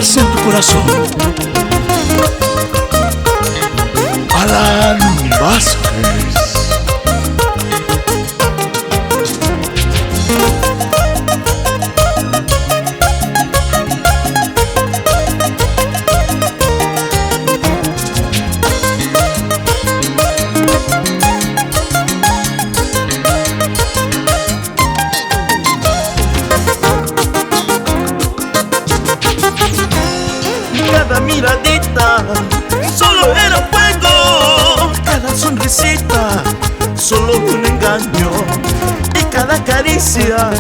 fuerza en tu corazón. Alan Vázquez. Cada miradita solo era fuego, cada sonrisita solo un engaño, y cada caricia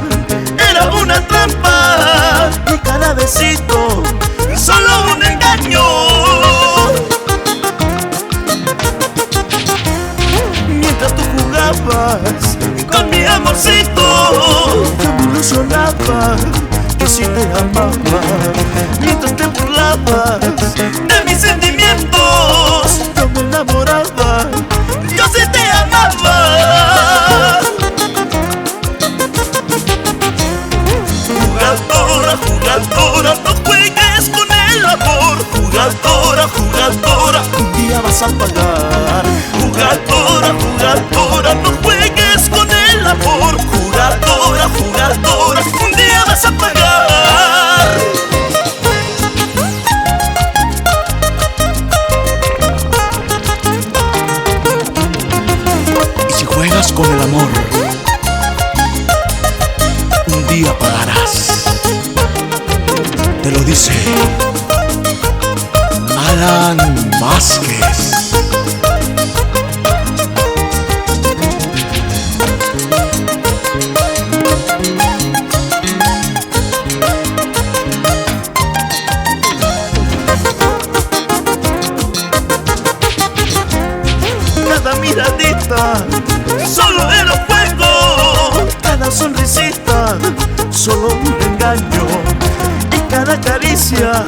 era una trampa, y cada besito solo un engaño. Mientras tú jugabas con mi amorcito, yo me ilusionaba, yo sí te amaba. Mientras te burlabas de mis sentimientos, yo me enamoraba, yo sí te amaba. Jugadora, jugadora, no juegues con el amor. Jugadora, jugadora, un día vas a pagar. Jugadora, jugadora, no juegues con el amor. Jugadora, jugadora, un día vas a pagar. Y si juegas con el amor, un día pagarás. Te lo dice Alan Vázquez. Cada miradita solo era fuego, cada sonrisita solo un engaño, y cada caricia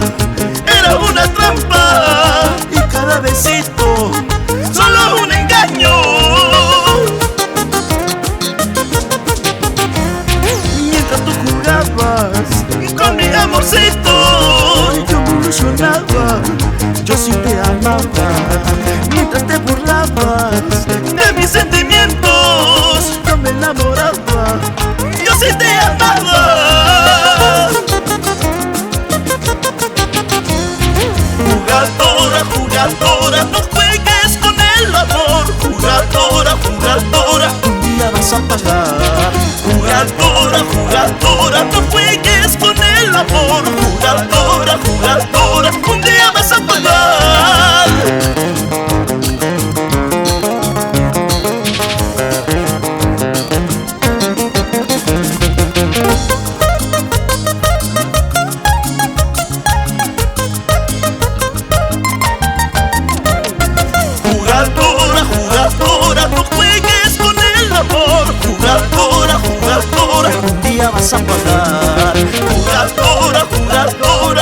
era una trampa, y cada besito solo un engaño. Mientras tú jugabas con mi amorcito, yo me ilusionaba, yo sí te amaba. Mientras te burlabas de mis sentimientos, yo me enamoraba, yo sí te amaba. Jugadora, jugadora, no juegues con el amor. Jugadora, jugadora, un día vas a pagar. Jugadora, jugadora, no juegues con el amor. Jugadora, jugadora, un día vas a pagar. Jugadora, jugadora, no juegues con el amor. Jugadora, jugadora, un día vas a pagar. Jugadora, jugadora,